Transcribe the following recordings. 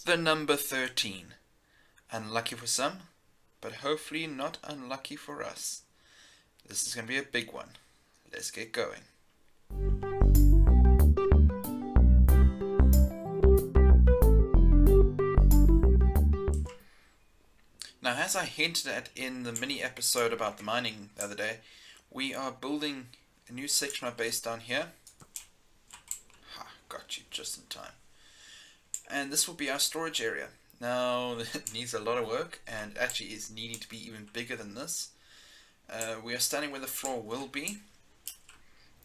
the number 13. Unlucky for some, but hopefully not unlucky for us. This is going to be a big one. Let's get going. Now, as I hinted at in the mini episode about the mining the other day, we are building a new section of base down here. Ha, got you just in time. And this will be our storage area. Now, it needs a lot of work, and actually is needing to be even bigger than this. We are standing where the floor will be.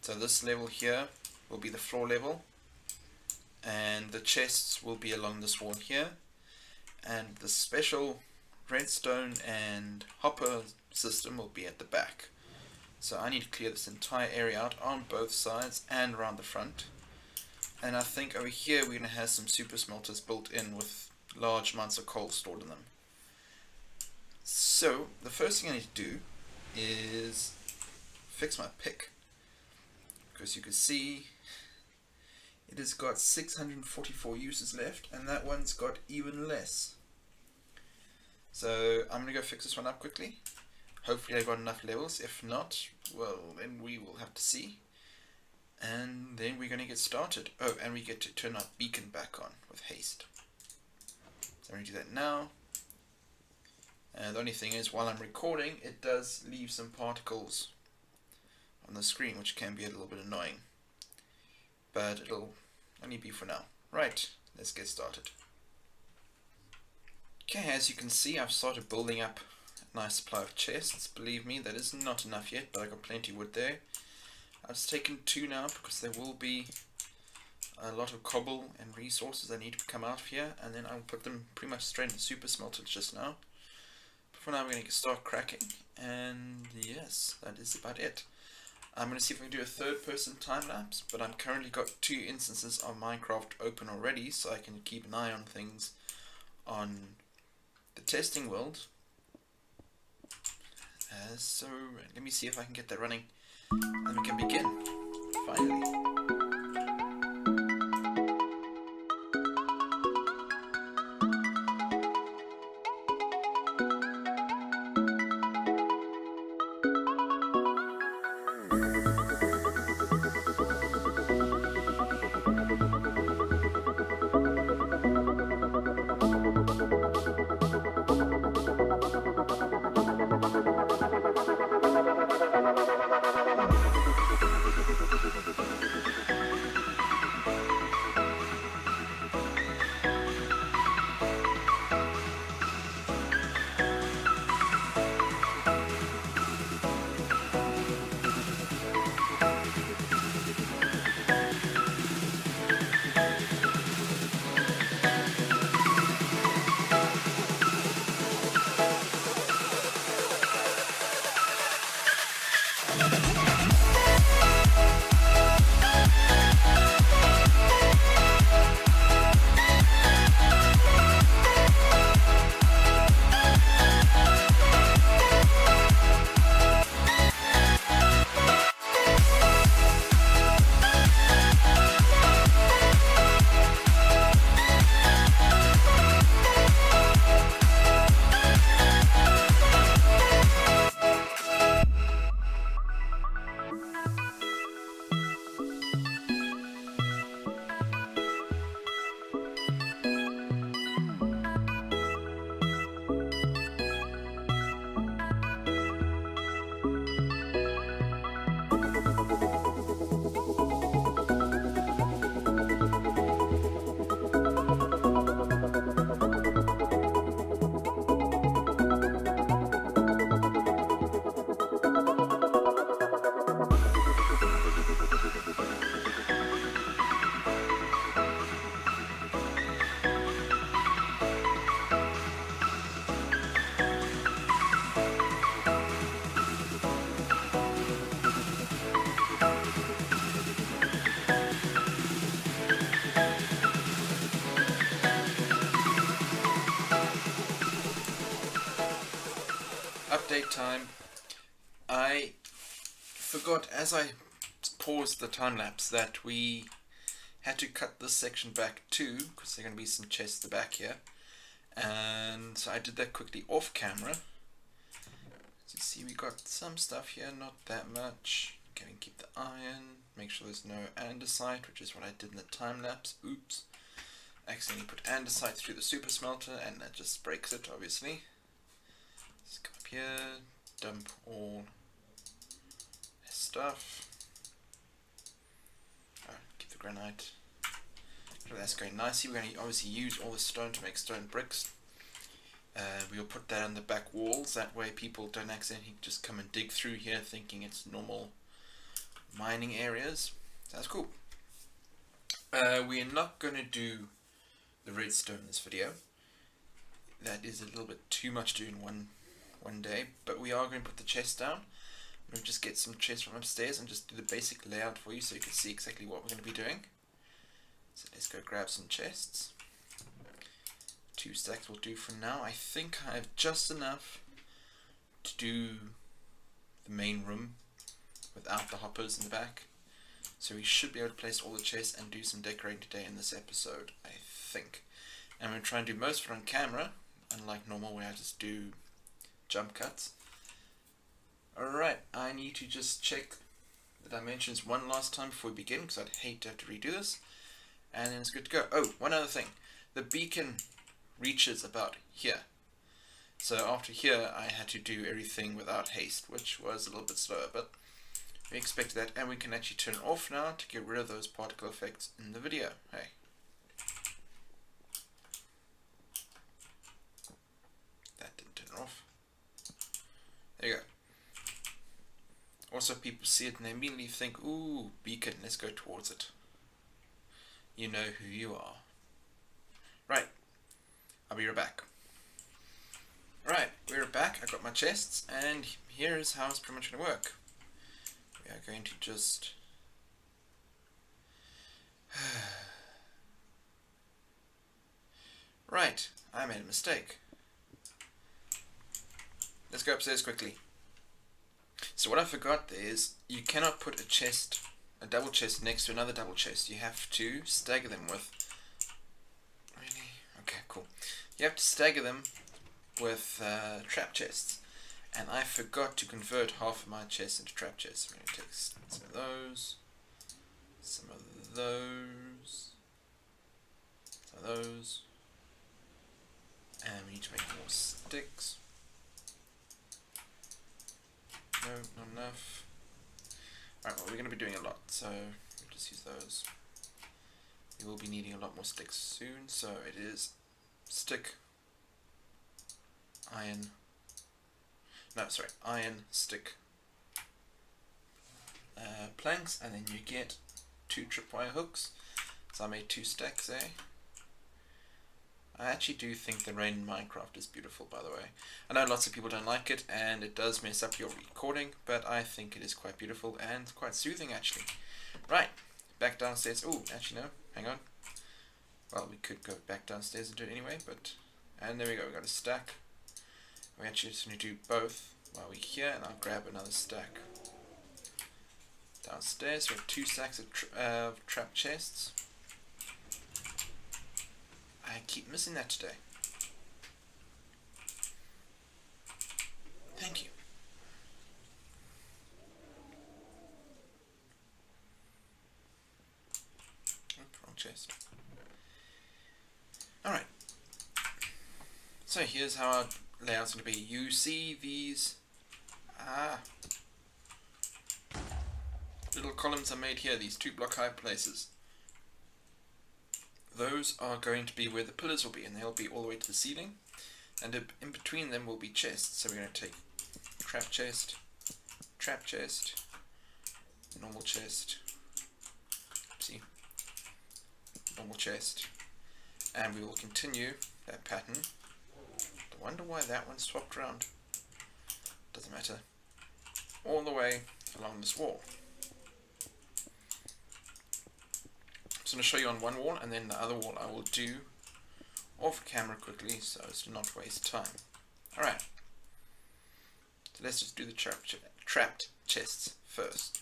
So this level here will be the floor level, and the chests will be along this wall here, and the special redstone and hopper system will be at the back. So I need to clear this entire area out on both sides and around the front. And I think over here we're going to have some super smelters built in with large amounts of coal stored in them. So the first thing I need to do is fix my pick, because you can see it has got 644 uses left, and that one's got even less. So I'm going to go fix this one up quickly. Hopefully I've got enough levels. If not, well, then we will have to see. And then we're going to get started. Oh, and we get to turn our beacon back on with haste. So I'm going to do that now. And the only thing is, while I'm recording, it does leave some particles on the screen, which can be a little bit annoying. But it'll only be for now. Right, let's get started. Okay, as you can see, I've started building up a nice supply of chests. Believe me, that is not enough yet, but I've got plenty of wood there. I've just taken 2 now because there will be a lot of cobble and resources that need to come out of here, and then I'll put them pretty much straight in the super smelter just now. But for now, we're going to start cracking, and yes, that is about it. I'm going to see if I can do a third-person time-lapse, but I've currently got 2 instances of Minecraft open already, so I can keep an eye on things on the testing world. So let me see if I can get that running, and we can begin, finally. Update time. I forgot as I paused the time lapse that we Had to cut this section back too, because there are going to be some chests at the back here. And so I did that quickly off camera. As you see, we got some stuff here, not that much. Okay, we can keep the iron, make sure there's no andesite, which is what I did in the time lapse. Oops. Accidentally put andesite through the super smelter, and that just breaks it, obviously. Let's come up here, dump all this stuff. Oh, keep the granite. So that's going nicely. We're going to obviously use all the stone to make stone bricks. We'll put that on the back walls, that way people don't accidentally just come and dig through here thinking it's normal mining areas. So that's cool. We are not going to do the redstone in this video. That is a little bit too much to do in one day, but we are going to put the chest down. We'll just get some chests from upstairs and just do the basic layout for you so you can see exactly what we're going to be doing. So let's go grab some chests. 2 stacks will do for now. I think I have just enough to do the main room without the hoppers in the back. So we should be able to place all the chests and do some decorating today in this episode, I think. And I'm going to try and do most of it on camera, unlike normal where I just do jump cuts. Alright, I need to just check the dimensions one last time before we begin, because I'd hate to have to redo this. And then it's good to go. Oh, one other thing. The beacon reaches about here. So after here, I had to do everything without haste, which was a little bit slower, but we expected that, and we can actually turn it off now to get rid of those particle effects in the video. Hey. That didn't turn off. There you go. Also, people see it and they immediately think, ooh, beacon, let's go towards it. You know who you are. Right. I'll be right back. Right, we're back. I got my chests, and here is how it's pretty much going to work. We are going to just... Right, I made a mistake. Let's go upstairs quickly. So what I forgot is, you cannot put a double chest next to another double chest. You have to stagger them with... Really? Okay, cool. You have to stagger them with trap chests. And I forgot to convert half of my chests into trap chests. I'm going to take some of those, some of those, some of those, and we need to make more sticks. No, not enough. Alright, well, we're going to be doing a lot, so we'll just use those. We will be needing a lot more sticks soon, so it is stick, iron, iron, stick, planks, and then you get 2 tripwire hooks. So I made 2 stacks there. I actually do think the rain in Minecraft is beautiful, by the way. I know lots of people don't like it, and it does mess up your recording, but I think it is quite beautiful and quite soothing, actually. Right, back downstairs. Oh, actually no, hang on. Well, we could go back downstairs and do it anyway, but... And there we go, we got a stack. We actually just need to do both while we're here, and I'll grab another stack. Downstairs, we have 2 stacks of trap chests. I keep missing that today. Thank you. Oh, wrong chest. Alright. So here's how our layout's going to be. You see these little columns I made here, these 2 block high places. Those are going to be where the pillars will be, and they'll be all the way to the ceiling, and in between them will be chests. So we're going to take trap chest, normal chest, see, normal chest, and we will continue that pattern. I wonder why that one swapped around. Doesn't matter. All the way along this wall. I'm going to show you on one wall, and then the other wall I will do off camera quickly so as to not waste time. Alright, so let's just do the trapped chests first.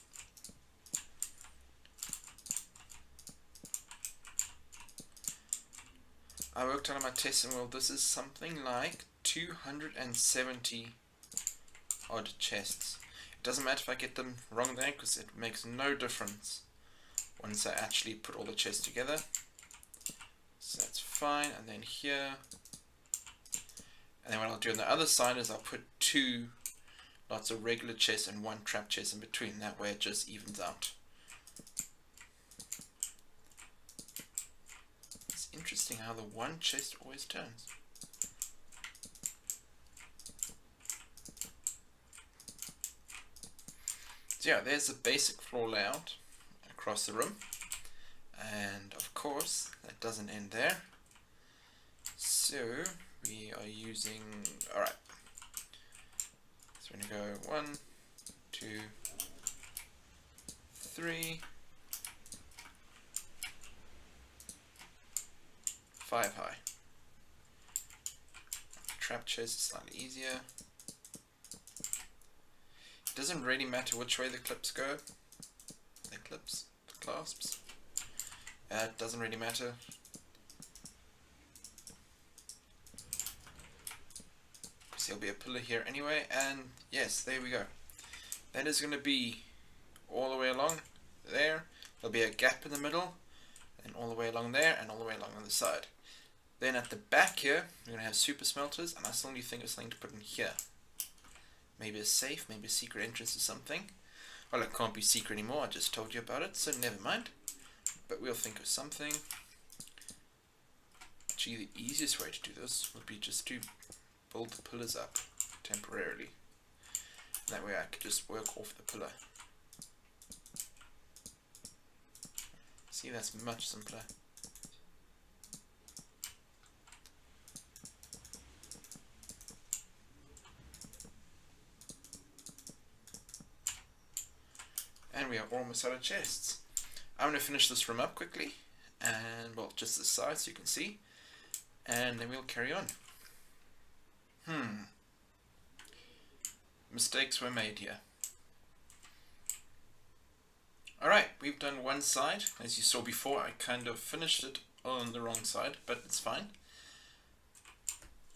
I worked out on my testing world, this is something like 270 odd chests. It doesn't matter if I get them wrong there, because it makes no difference once I actually put all the chests together. So that's fine. And then here, and then what I'll do on the other side is I'll put 2 lots of regular chests and 1 trap chest in between. That way it just evens out. It's interesting how the 1 chest always turns. So yeah, there's the basic floor layout across the room. And of course, that doesn't end there. So we are using, alright. So we're going to go 1, 2, 3, 5 high. Trap chest is slightly easier. It doesn't really matter which way the clips go. The clips, the clasps. It doesn't really matter. Because there'll be a pillar here anyway, and yes, there we go. That is going to be all the way along there. There'll be a gap in the middle, and all the way along there, and all the way along on the side. Then at the back here, we're going to have super smelters, and I still need to think of something to put in here. Maybe a safe, maybe a secret entrance or something. Well, it can't be secret anymore, I just told you about it, so never mind. But we'll think of something. Actually, the easiest way to do this would be just to build the pillars up temporarily. That way I could just work off the pillar. See, that's much simpler. And we are almost out of chests. I'm going to finish this room up quickly, and well, just this side so you can see, and then we'll carry on. Mistakes were made here. Alright, we've done one side. As you saw before, I kind of finished it on the wrong side, but it's fine.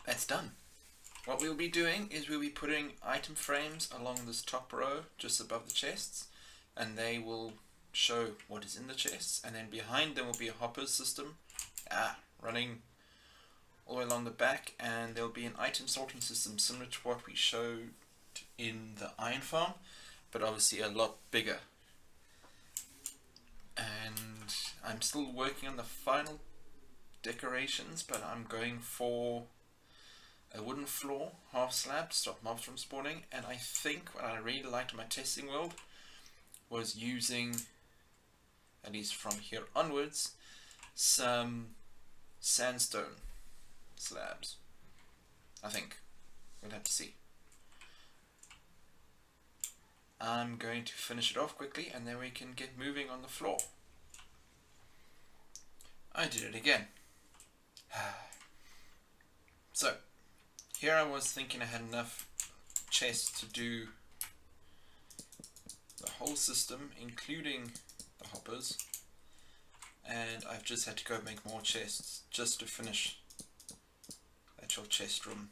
That's done. What we'll be doing is we'll be putting item frames along this top row, just above the chests, and they will show what is in the chests, and then behind them will be a hoppers system running all the way along the back, and there'll be an item sorting system similar to what we showed in the iron farm, but obviously a lot bigger. And I'm still working on the final decorations, but I'm going for a wooden floor, half slab, to stop mobs from spawning. And I think what I really liked in my testing world was using, at least from here onwards, some sandstone slabs. I think. We'll have to see. I'm going to finish it off quickly and then we can get moving on the floor. I did it again. So, here I was thinking I had enough chests to do the whole system, including the hoppers, and I've just had to go make more chests just to finish the actual chest room.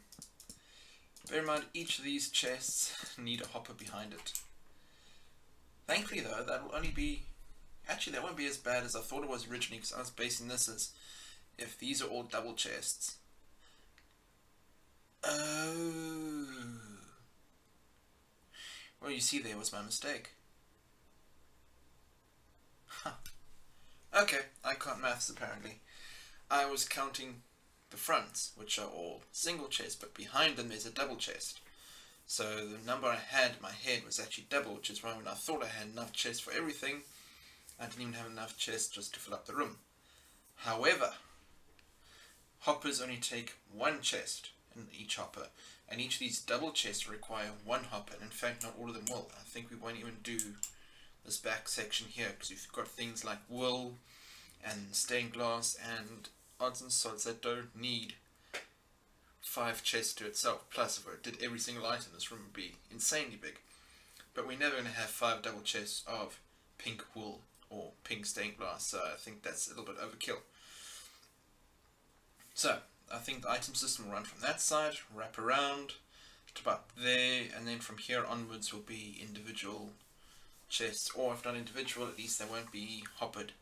Bear in mind, each of these chests need a hopper behind it. Thankfully though, that will only be, actually that won't be as bad as I thought it was originally, because I was basing this as if these are all double chests. Oh. Well, you see, there was my mistake. Huh. Okay, I can't maths apparently. I was counting the fronts, which are all single chests, but behind them is a double chest. So the number I had in my head was actually double, which is why when I thought I had enough chests for everything, I didn't even have enough chests just to fill up the room. However, hoppers only take one chest in each hopper, and each of these double chests require one hopper, and in fact not all of them will. I think we won't even do this back section here, because we've got things like wool and stained glass and odds and sods that don't need 5 chests to itself. Plus, if I did every single item, this room would be insanely big. But we're never going to have 5 double chests of pink wool or pink stained glass, so I think that's a little bit overkill. So, I think the item system will run from that side, wrap around to about there, and then from here onwards will be individual chests, or if not individual, at least they won't be hoppered.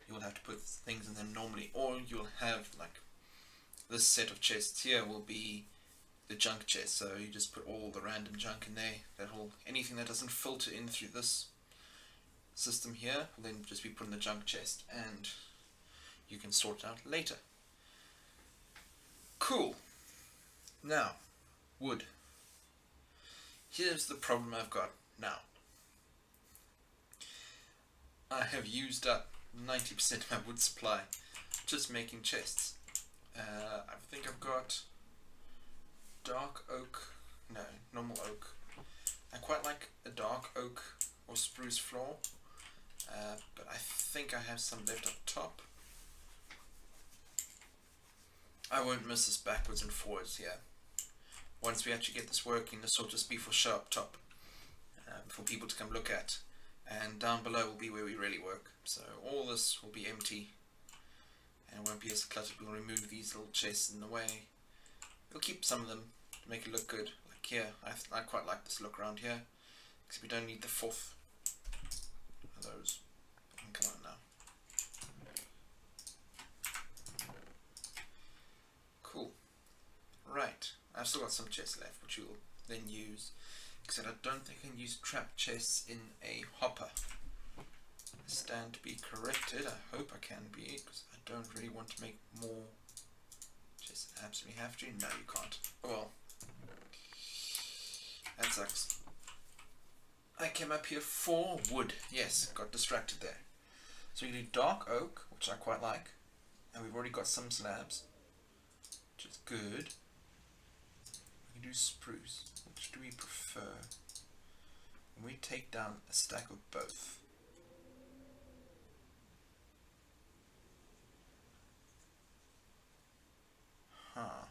You'll have to put things in them normally, or you'll have like this set of chests here will be the junk chest, so you just put all the random junk in there. Anything that doesn't filter in through this system here will then just be put in the junk chest, and you can sort it out later. Cool. Now, wood. Here's the problem I've got now. I have used up 90% of my wood supply just making chests. I think I've got dark oak, no, normal oak. I quite like a dark oak or spruce floor, but I think I have some left up top. I won't miss this backwards and forwards here. Once we actually get this working, this will just be for show up top, for people to come look at, and down below will be where we really work. So all this will be empty, and it won't be as cluttered. We'll remove these little chests in the way. We'll keep some of them to make it look good. Like here, I quite like this look around here, because we don't need the fourth of those. Come on now. Cool. Right, I've still got some chests left, which we'll then use. Except I don't think I can use trap chests in a hopper. I stand to be corrected. I hope I can be, because I don't really want to make more chests. Absolutely have to. No, you can't. Oh well. That sucks. I came up here for wood. Yes, got distracted there. So we can do dark oak, which I quite like. And we've already got some slabs, which is good. We can do spruce. Which do we prefer? And we take down a stack of both. Huh.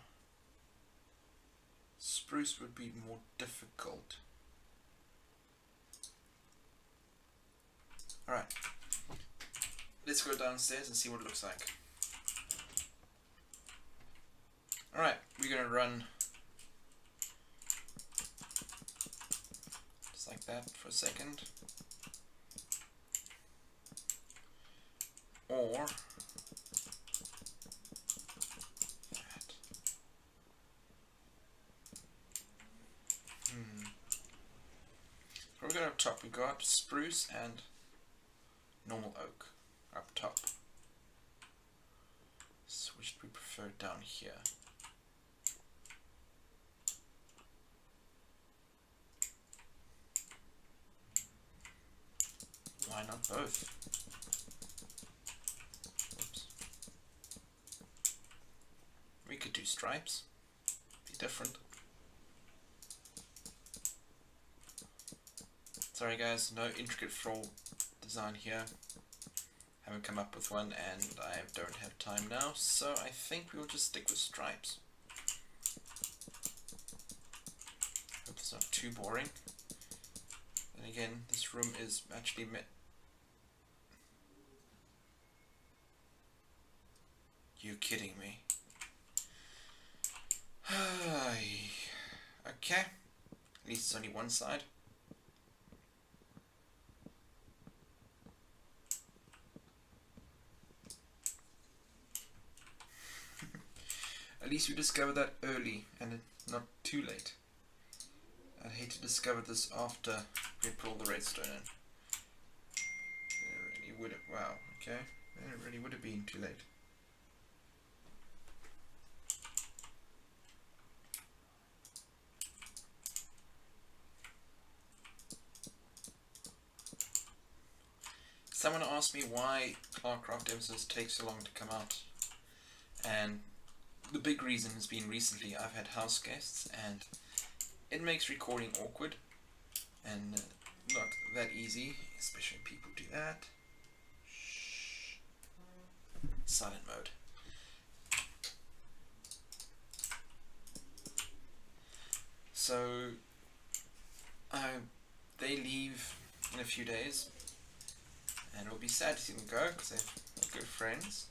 Spruce would be more difficult. Alright. Let's go downstairs and see what it looks like. Alright, we're going to run just like that for a second. Or that. So we're going up top. We got spruce and normal oak up top. So which do we prefer down here? Why not both? Oops. We could do stripes. Be different. Sorry guys, no intricate floor design here. Haven't come up with one, and I don't have time now, so I think we'll just stick with stripes. Hope it's not too boring. And again, this room is actually meant. You kidding me? Okay, at least it's only one side. At least we discovered that early and not too late. I'd hate to discover this after we put all the redstone in. It really would have, wow, okay. It really would have been too late. Someone asked me why ClarkeCraft episodes take so long to come out, and the big reason has been recently I've had house guests, and it makes recording awkward and not that easy, especially when people do that. Shh. Silent mode. So they leave in a few days, and it'll be sad to see them go because they're good friends.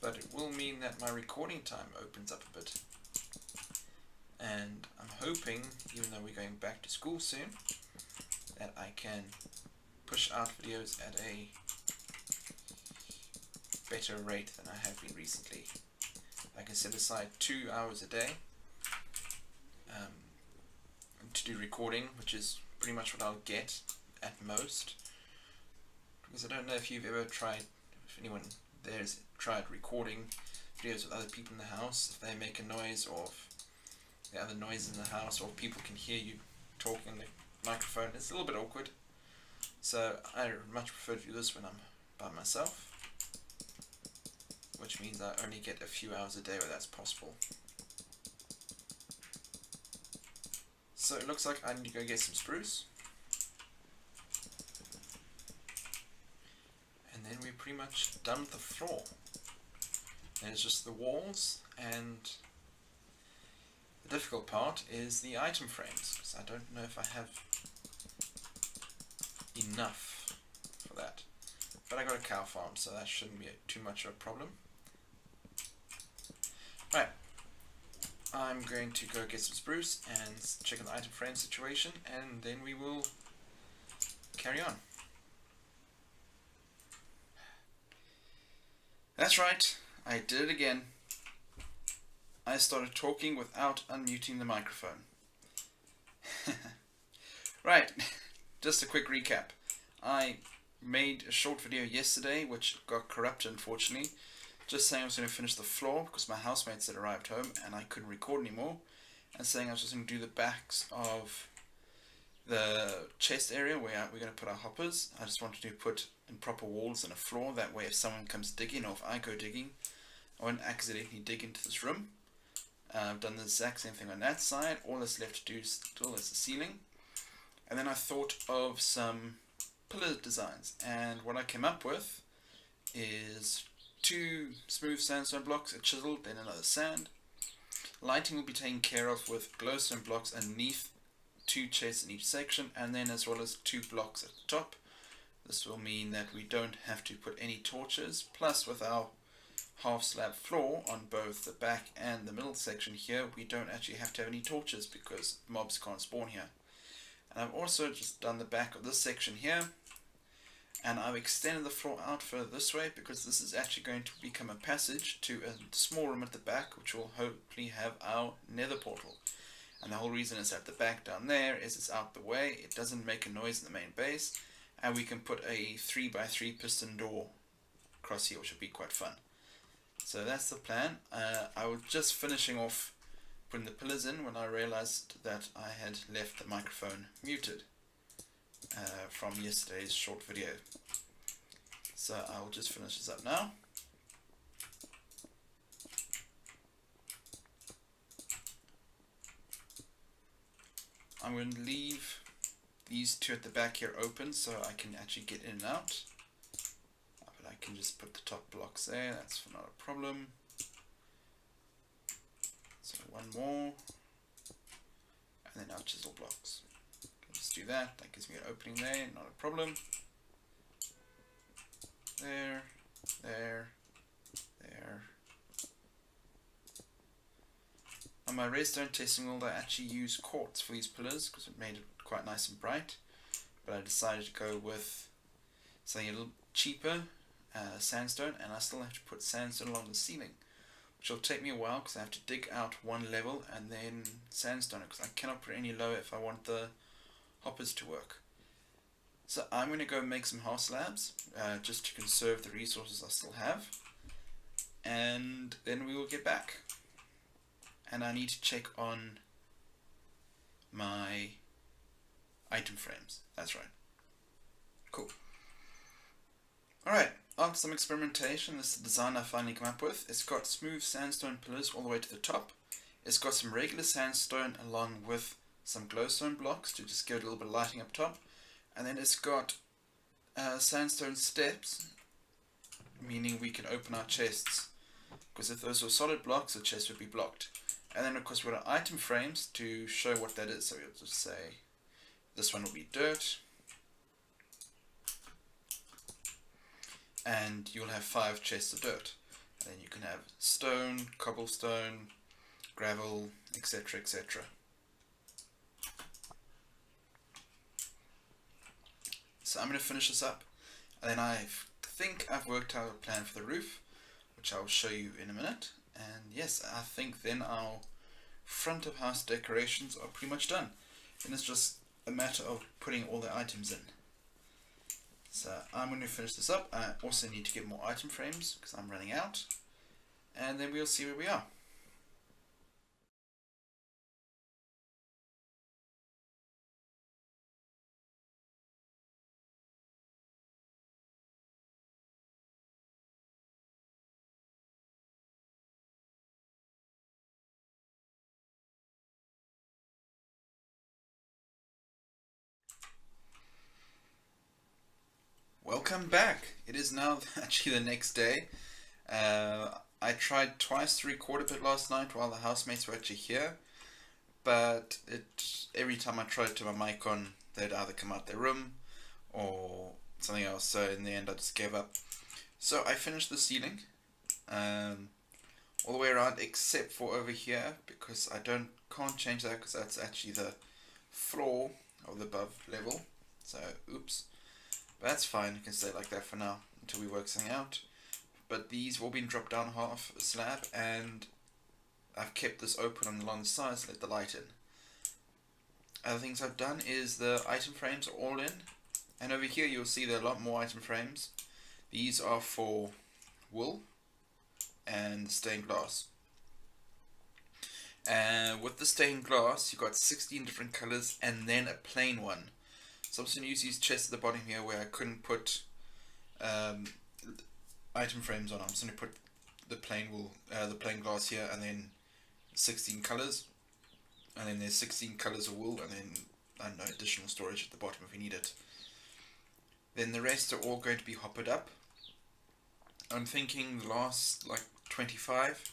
but it will mean that my recording time opens up a bit. And I'm hoping, even though we're going back to school soon, that I can push out videos at a better rate than I have been recently. I can set aside 2 hours a day to do recording, which is pretty much what I'll get at most. Because I don't know if you've ever tried, if anyone there's tried recording videos with other people in the house, if they make a noise or if there are other noises in the house or if people can hear you talking on the microphone. It's a little bit awkward. So I much prefer to do this when I'm by myself, which means I only get a few hours a day where that's possible. So it looks like I need to go get some spruce. And then we're pretty much done with the floor. And it's just the walls, and the difficult part is the item frames, because I don't know if I have enough for that. But I got a cow farm, so that shouldn't be too much of a problem. Right, I'm going to go get some spruce and check on the item frame situation, and then we will carry on. That's right, I did it again. I started talking without unmuting the microphone. Right, just a quick recap. I made a short video yesterday which got corrupted, unfortunately, just saying I was going to finish the floor because my housemates had arrived home and I couldn't record anymore, and saying I was just going to do the backs of the chest area where we're going to put our hoppers. I just wanted to put in proper walls and a floor, that way if someone comes digging or if I go digging, I won't accidentally dig into this room. I've done the exact same thing on that side. All that's left to do still is the ceiling. And then I thought of some pillar designs, and what I came up with is 2 smooth sandstone blocks, a chisel, then another sand. Lighting will be taken care of with glowstone blocks underneath, 2 chests in each section, and then as well as 2 blocks at the top. This will mean that we don't have to put any torches, plus with our half slab floor on both the back and the middle section here, we don't actually have to have any torches because mobs can't spawn here. And I've also just done the back of this section here, and I've extended the floor out further this way because this is actually going to become a passage to a small room at the back, which will hopefully have our nether portal. And the whole reason it's at the back down there is it's out the way, it doesn't make a noise in the main base, and we can put a 3x3 piston door across here, which would be quite fun. So that's the plan. I was just finishing off putting the pillars in when I realized that I had left the microphone muted from yesterday's short video. So I will just finish this up now. I'm going to leave these 2 at the back here open so I can actually get in and out. But I can just put the top blocks there, that's not a problem. So 1 more, and then our chisel blocks. Let's do that, that gives me an opening there, not a problem. There, there, there. On my redstone testing world I actually used quartz for these pillars because it made it quite nice and bright, but I decided to go with something a little cheaper, sandstone, and I still have to put sandstone along the ceiling, which will take me a while because I have to dig out 1 level and then sandstone it because I cannot put it any lower if I want the hoppers to work. So I'm going to go make some house slabs just to conserve the resources I still have, and then we will get back. And I need to check on my item frames. That's right. Cool. Alright, after some experimentation, this is the design I finally come up with. It's got smooth sandstone pillars all the way to the top. It's got some regular sandstone along with some glowstone blocks to just give it a little bit of lighting up top. And then it's got sandstone steps, meaning we can open our chests. Because if those were solid blocks, the chest would be blocked. And then of course we've got our item frames to show what that is. So we'll just say this one will be dirt. And you'll have 5 chests of dirt. And then you can have stone, cobblestone, gravel, etc, etc. So I'm going to finish this up, and then I think I've worked out a plan for the roof, which I'll show you in a minute. And yes, I think then our front of house decorations are pretty much done. And it's just a matter of putting all the items in. So I'm going to finish this up. I also need to get more item frames because I'm running out. And then we'll see where we are. Welcome back. It is now actually the next day. I tried twice to record a bit last night while the housemates were actually here, but every time I tried to turn my mic on, they'd either come out their room or something else. So in the end, I just gave up. So I finished the ceiling, all the way around except for over here, because I can't change that because that's actually the floor of the above level. So oops. But that's fine, you can stay like that for now until we work something out. But these will be dropped down half a slab, and I've kept this open along the sides to let the light in. Other things I've done is the item frames are all in, and over here you'll see there are a lot more item frames. These are for wool and stained glass. And with the stained glass, you've got 16 different colors and then a plain one. So I'm just going to use these chests at the bottom here where I couldn't put item frames on. I'm just going to put the plain wool, the plain glass here, and then 16 colors, and then there's 16 colors of wool, and then I don't know, additional storage at the bottom if we need it. Then the rest are all going to be hoppered up. I'm thinking the last like 25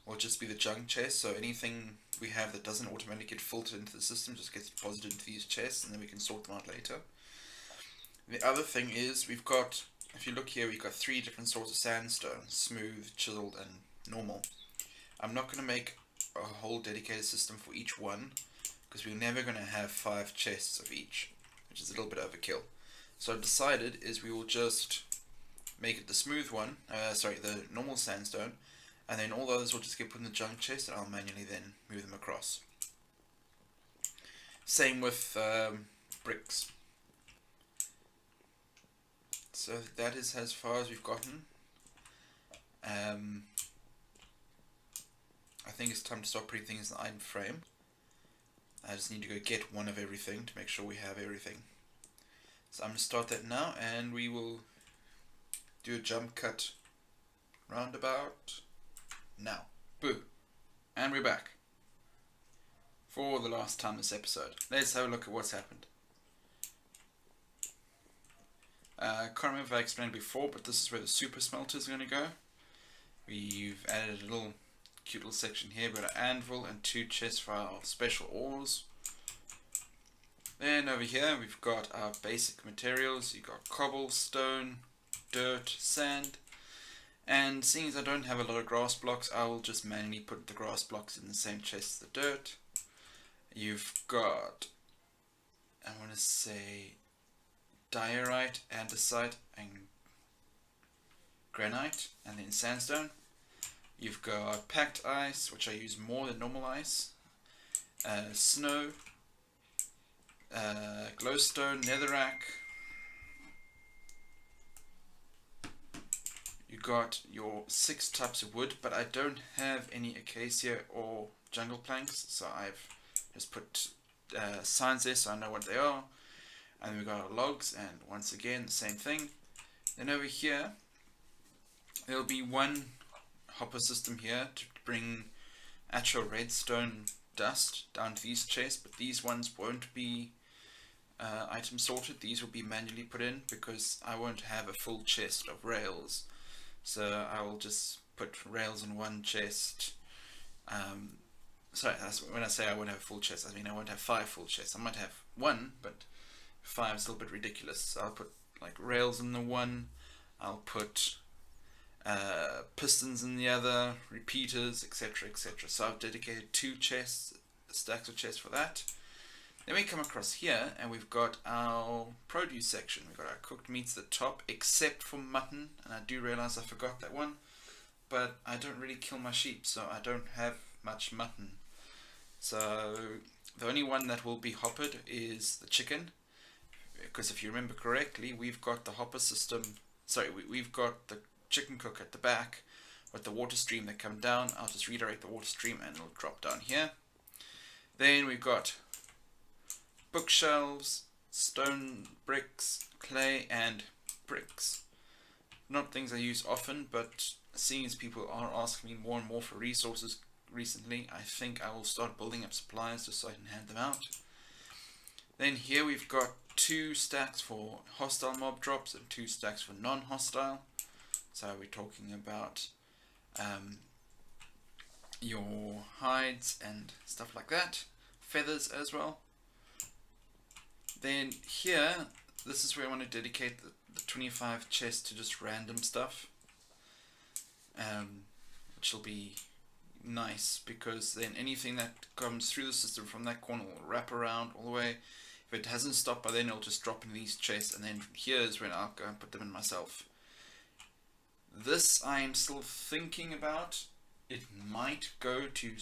will just be the junk chest, so anything we have that doesn't automatically get filtered into the system just gets deposited into these chests, and then we can sort them out later. The other thing is we've got, if you look here, we've got 3 different sorts of sandstone: smooth, chiseled, and normal. I'm not going to make a whole dedicated system for each one because we're never going to have 5 chests of each, which is a little bit overkill. So I've decided is we will just make it the smooth one, the normal sandstone, and then all the others will just get put in the junk chest, and I'll manually then move them across. Same with bricks. So that is as far as we've gotten. I think it's time to start putting things in the item frame. I just need to go get one of everything to make sure we have everything. So I'm going to start that now, and we will do a jump cut roundabout now. Boo. And we're back for the last time this episode. Let's have a look at what's happened. I can't remember if I explained before, but this is where the super smelter is going to go. We've added a little cute little section here. We've got an anvil and 2 chests for our special ores. Then over here we've got our basic materials. You've got cobblestone, dirt, sand. And seeing as I don't have a lot of grass blocks, I will just manually put the grass blocks in the same chest as the dirt. You've got, I want to say, diorite, andesite, and granite, and then sandstone. You've got packed ice, which I use more than normal ice, snow, glowstone, netherrack. You got your 6 types of wood, but I don't have any acacia or jungle planks, so I've just put signs there so I know what they are. And then we've got our logs, and once again the same thing. Then over here there'll be one hopper system here to bring actual redstone dust down to these chests, but these ones won't be item sorted. These will be manually put in because I won't have a full chest of rails. So I will just put rails in one chest. Sorry, that's when I say I won't have a full chest, I mean I won't have 5 full chests. I might have 1, but 5 is a little bit ridiculous. So I'll put like rails in the one. I'll put pistons in the other, repeaters, etc., etc. So I've dedicated 2 stacks of chests for that. Then we come across here and we've got our produce section. We've got our cooked meats at the top, except for mutton, and I do realize I forgot that one, but I don't really kill my sheep, so I don't have much mutton. So the only one that will be hoppered is the chicken, because if you remember correctly, we've got the hopper system. Sorry, we've got the chicken cook at the back with the water stream that come down. I'll just redirect the water stream and it'll drop down here. Then we've got bookshelves, stone bricks, clay, and bricks. Not things I use often, but seeing as people are asking me more and more for resources recently, I think I will start building up supplies just so I can hand them out. Then here we've got 2 stacks for hostile mob drops and 2 stacks for non-hostile. So we're talking about your hides and stuff like that, feathers as well. Then here, this is where I want to dedicate the 25 chests to just random stuff, which will be nice, because then anything that comes through the system from that corner will wrap around all the way. If it hasn't stopped by then, it'll just drop in these chests, and then here's when I'll go and put them in myself. This I'm still thinking about. It might go to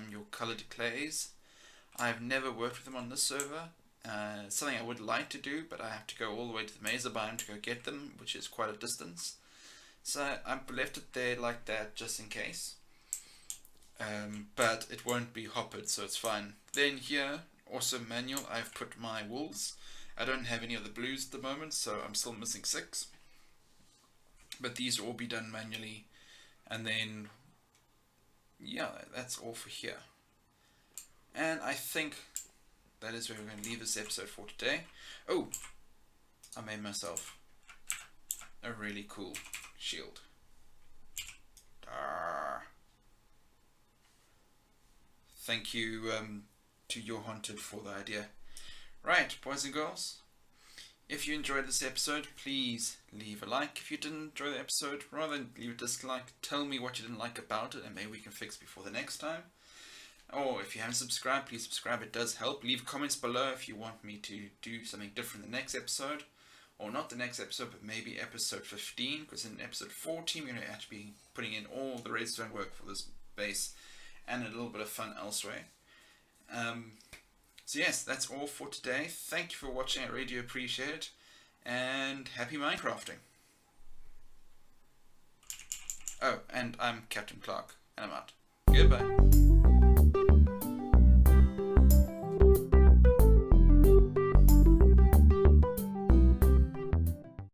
your colored clays. I've never worked with them on this server. Something I would like to do, but I have to go all the way to the Mesa biome to go get them, which is quite a distance. So I've left it there like that just in case. But it won't be hoppered, so it's fine. Then here, also manual, I've put my wools. I don't have any of the blues at the moment, so I'm still missing 6. But these will all be done manually. And then, yeah, that's all for here. And I think that is where we're going to leave this episode for today. Oh, I made myself a really cool shield. Thank you to Your Haunted for the idea. Right, boys and girls, if you enjoyed this episode, please leave a like. If you didn't enjoy the episode, rather than leave a dislike, tell me what you didn't like about it, and maybe we can fix before the next time. Or if you haven't subscribed, please subscribe, it does help. Leave comments below if you want me to do something different the next episode. Or not the next episode, but maybe episode 15, because in episode 14 we're going to actually be putting in all the redstone work for this base, and a little bit of fun elsewhere. So yes, that's all for today. Thank you for watching, I really do appreciate it, and happy Minecrafting. Oh, and I'm Captain Clark, and I'm out. Goodbye.